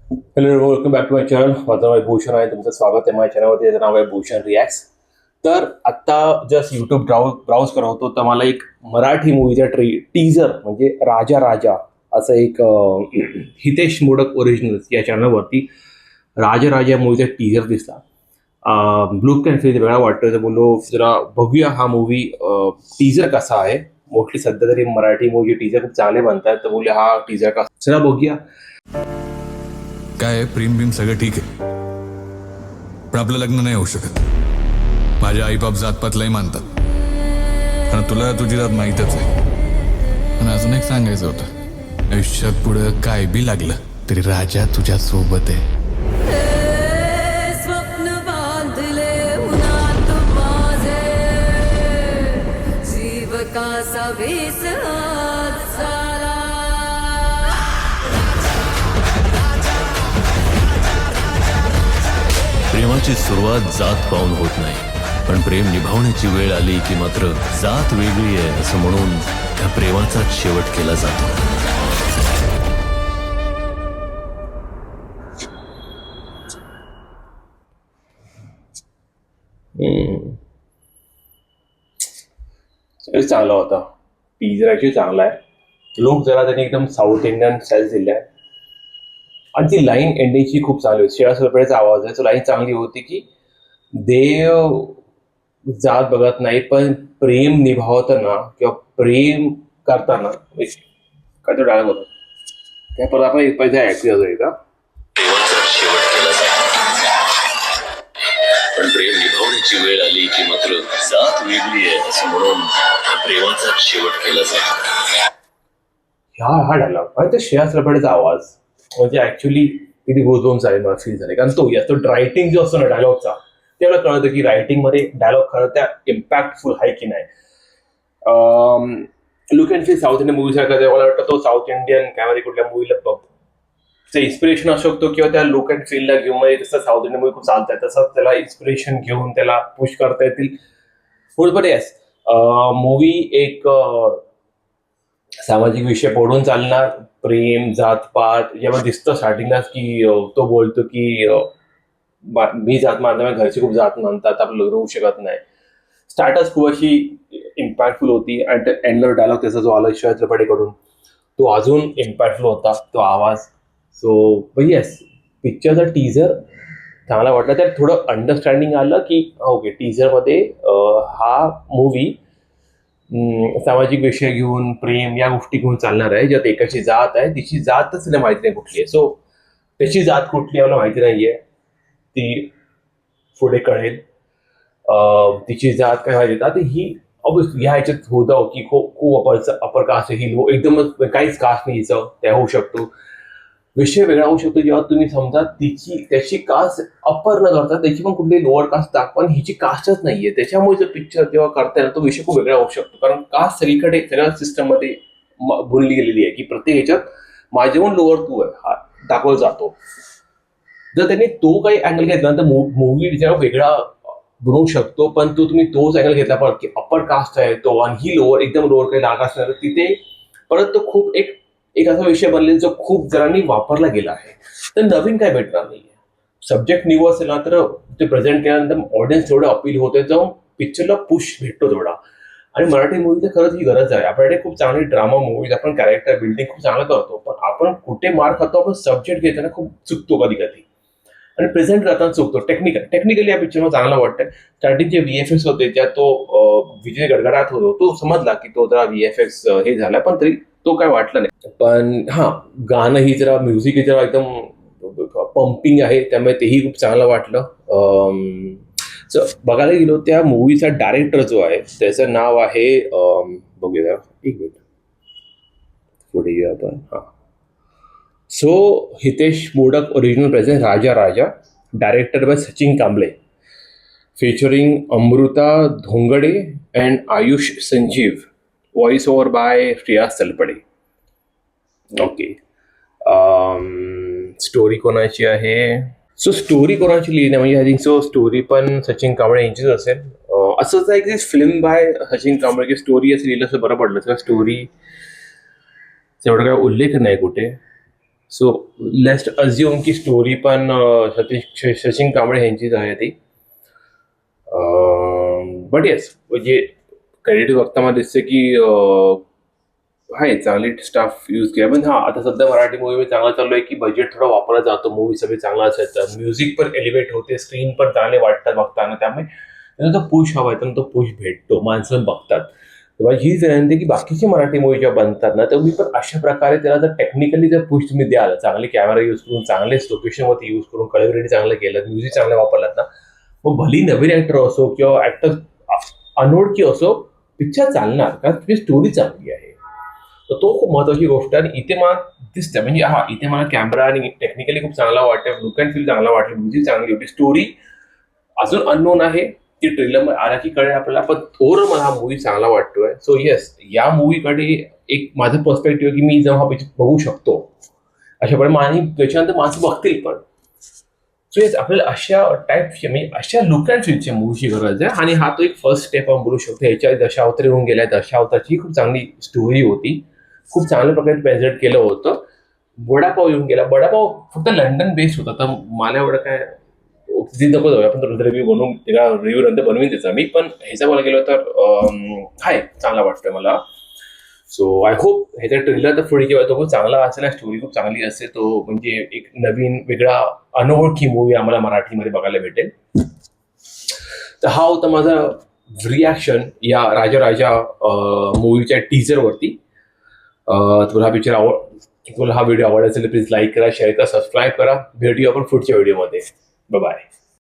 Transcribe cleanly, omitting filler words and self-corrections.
Hello, welcome back to my channel. माझं नाव आहे भूषण आहे. तुमचं स्वागत आहे माझ्या चॅनलवरती. त्याचं नाव आहे भूषण रिॲक्ट्स. तर आत्ता जस्ट यूट्यूब ब्राउज करत होतो, तर मला एक मराठी मूवीचा टीजर म्हणजे राजा राजा असं एक हितेश मोडक ओरिजिनल या चॅनलवरती राजा राजा मूवीचा टीजर दिसला. ब्लू कॅन फील वेगळा वाटतोय, तर बोललो जरा बघूया हा मूवी टीजर कसा आहे. मोस्टली सध्या तरी मराठी मूवी टीजर खूप चांगले बनतात, तर बोलले हा टीजर कसा, चला बघूया. काय प्रेम बिम सगळं ठीक आहे, पण आपलं लग्न नाही होऊ शकत. माझे आईबाप जातपातलाही मानतात, कारण तुला तुझी जात माहीतच आहे. पण अजून एक सांगायचं होतं, आयुष्यात पुढं काय बी लागलं तरी राजा तुझ्या सोबत आहे. स्वप्न बांधले उन्हात माझे, जीव कासा वीस झाला. प्रेमाची सुरुवात जात पाहून होत नाही, पण प्रेम निभावण्याची वेळ आली की मात्र जात वेगळी आहे असं म्हणून त्या प्रेमाचाच शेवट केला जातो. चांगला होता टीजर, ॲक्च्युली चांगला आहे. लुक जरा त्यांनी एकदम साऊथ इंडियन स्टाईल दिली आहे. आणि ती लाईन एंडिंगची खूप चांगली होती. श्रेया सुरपेचा आवाज आहे, तो लाईन चांगली होती की देव जात बघत नाही, पण प्रेम निभावताना किंवा प्रेम करताना काय तो डायलॉग होता त्या परत आपण पहिल्या ऐकूया जाईल का. प्रेमाचाच शेवट केला जातो, पण प्रेम निभावण्याची वेळ आली की मात्र जात वेगळी आहे असं म्हणून त्या प्रेमाचाच शेवट केला जातो. हा डायलॉग आणि ते श्रेया सुरपेचा आवाज म्हणजे ऍक्च्युली किती गोजवून चालेल मला फील झाले. कारण तो रायटिंग जो असतो ना डायलॉगचा, तेवढं कळतं की रायटिंग मध्ये डायलॉग खरं त्या इम्पॅक्टफुल आहे की नाही. Look and feel south Indian movie सारखा मला वाटतं तो साऊथ इंडियन कॅमेरे कुठल्या मूवीला बघतो इन्स्पिरेशन असू शकतो, किंवा त्या लुक अँड फीलला घेऊन म्हणजे जसं साऊथ इंडियन मूवी खूप चालत आहे तसं त्याला इन्स्पिरेशन घेऊन त्याला पुश करता येतील. बट येस, मूवी एक सामाजिक विषय पडून चालणार, प्रेम जातपात जेव्हा दिसतं स्टार्टिंगलाच की तो बोलतो की मी जात मानता, घरचे खूप जात मानतात, आपलं लग्न होऊ शकत नाही. स्टार्टच खूप अशी इम्पॅक्टफुल होती. अँड एंडर डायलॉग त्याचा जो आला श्रेया त्रिपाठीकडून तो अजून इम्पॅक्टफुल होता, तो आवाज. सो येस, पिक्चरचा टीजर चांगला वाटला. त्यात थोडं अंडरस्टँडिंग आलं की ओके टीजरमध्ये हा मूवी सामाजिक विषय घेऊन प्रेम या गोष्टी घेऊन चालणार आहे. ज्यात एकाची जात आहे, तिची जातच तिला माहिती नाही कुठली आहे. सो त्याची जात कुठली आहे मला माहिती नाहीये, ती पुढे कळेल. तिची जात काय माहिती आता ही ऑब्विसली ह्या ह्याच्यात होतं की खूप अपर कास्ट ही लो एकदमच काहीच कास्ट नाही हिचं, त्या होऊ शकतो. विषय वेगळा होऊ शकतो जेव्हा तुम्ही समजा त्याची कास्ट अपर न करता त्याची पण कुठली लोअर कास्ट दाखवा आणि हिची कास्टच नाहीये, त्याच्यामुळे जो पिक्चर जेव्हा करताय ना तो विषय खूप वेगळा होऊ शकतो. कारण कास्ट सगळीकडे सगळ्या सिस्टम मध्ये भुनली गेलेली आहे की प्रत्येक ह्याच्यात माझ्याहून लोअर तू आहे हा दाखवला जातो. जर त्यांनी तो काही अँगल घेतला तर मूवी जेव्हा वेगळा बनवू शकतो, पण तुम्ही तोच अँगल घेतला परत की अप्पर कास्ट आहे तो आणि ही लोअर एकदम लोअर काही लाग असणार, तिथे परत तो खूप एक एक असा विषय बनलेला जो खूप जणांनी वापरला गेला आहे. तर नवीन काय भेटणार नाहीये. सब्जेक्ट न्यू असेल ना तर ते प्रेझेंट केल्यानंतर ऑडियन्स तेवढं अपील होते, जाऊन पिक्चरला पुश भेटतो तेवढा. आणि मराठी मूवीची खरंच ही गरज आहे. आपल्याकडे खूप चांगली ड्रामा मूवीज, आपण कॅरेक्टर बिल्डिंग खूप चांगलं करतो, पण आपण कुठे मार खातो, आपण सब्जेक्ट घेताना खूप चुकतो कधी कधी आणि प्रेझेंट करताना चुकतो. टेक्निकली या पिक्चर मला चांगला वाटतंय. स्टार्टिंगचे VFX होते त्यात तो विजय गडगडात होतो, तो समजला की तो जरा VFX हे झाला, पण तरी तो काय वाटलं नाही. पण हा गाणं ही जरा म्युझिक ही जरा एकदम पंपिंग आहे, त्यामुळे तेही खूप चांगलं वाटलं. बघायला गेलो त्या मूवीचा डायरेक्टर जो आहे त्याचं नाव आहे बघूया एक मिनिट पुढे येऊया आपण. हा, so Hitesh Modak original present Raja Raja, director by Sachin Kamble, featuring Amruta Dhongade and Ayush Sanjeev, voice over by Shreya Salpade. Okay, story कोणाची आहे? सो स्टोरी कोणाची लिहिली नाही, म्हणजे आय थिंक सो स्टोरी पण सचिन कांबळे यांचीच असेल. असंच आहे की फिल्म बाय सचिन कांबळे की स्टोरी असं लिहिलं असं बरं पडलं. तर स्टोरी एवढा काय उल्लेख नाही कुठे. सो लेट्स अज्युम की स्टोरी पण सचिन कांबळे यांचीच आहे ती. बट येस म्हणजे क्रेडिट बघता मला दिसते की आहे चांगली स्टाफ यूज केला. पण हां आता सध्या मराठी मूवी चांगला चालू आहे की बजेट थोडा वापरला जातो, मूवी सगळे चांगला असायचं, म्युझिक पण एलिव्हेट होते, स्क्रीन पण चांगले वाटतात बघताना, त्यामुळे त्यांना तो पुश हवा आहे, तो पुश भेटतो, माणसं बघतात. तर माझी हीच विनंती आहे की बाकीची मराठी मूवी जेव्हा बनतात ना, तर मी पण अशा प्रकारे त्याला जर टेक्निकली जर पुश तुम्ही द्याल, चांगले कॅमेरा यूज करून, चांगलेच लोकेशनवरती यूज करून, कलेक्टरी चांगलं केलं, म्युझिक चांगलं वापरलात ना, मग भली नवीन ऍक्टर असो किंवा ऍक्टर अनोळखी असो, पिक्चर चालणार कारण तुझी स्टोरी चांगली आहे. तर तो खूप महत्वाची गोष्ट आहे. आणि इथे मला दिसतं म्हणजे हा इथे मला कॅमेरा आणि टेक्निकली खूप चांगला वाटतं, लुक अँड फील चांगला वाटलं, म्युझिक चांगली होती, स्टोरी अजून अननोन आहे ती ट्रेलर आला की कळेल आपल्याला, पण ओव्हरऑल मला हा मूवी चांगला वाटतोय. सो येस या मूवीकडे एक माझं पर्स्पेक्टिव्ह की मी जेव्हा हा पिक्चर बघू शकतो अशाप्रमाणे आणि त्याच्यानंतर माणसं बघतील पण. सो येस आपल्याला अशा टाईपचे म्हणजे अशा लुक अँड फीलच्या मूवीची गरज आहे. आणि हा तो एक फर्स्ट स्टेप आपण बोलू शकतो. ह्याच्या दशावतार येऊन गेल्या, दशावतारची खूप चांगली स्टोरी होती, खूप चांगल्या प्रकारे प्रेझेंट केलं होतं. वडापाव येऊन गेला, वडापाव फक्त लंडन बेस्ड होता, तर मला एवढं काय नको जाऊया, आपण रिव्ह्यू बनवून त्याला रिव्ह्यू नंतर बनवीन त्याचा मी. पण ह्याचा बोला गेलो तर हाय चांगला वाटतोय मला. सो आय होप ह्याचा ट्रेलर तर पुढे जेव्हा तो खूप चांगला असेल, स्टोरी खूप चांगली असेल, तो म्हणजे एक नवीन वेगळा अनोळखी मूवी आम्हाला मराठीमध्ये बघायला भेटेल. तर हा होता माझा रिॲक्शन या राजा मूवीच्या टीजरवरती. तुला हा पिक्चर तुला हा व्हिडिओ आवडला असेल तर प्लीज लाईक करा, शेअर करा, सबस्क्राईब करा. भेटूया आपण पुढच्या व्हिडिओमध्ये. बाय.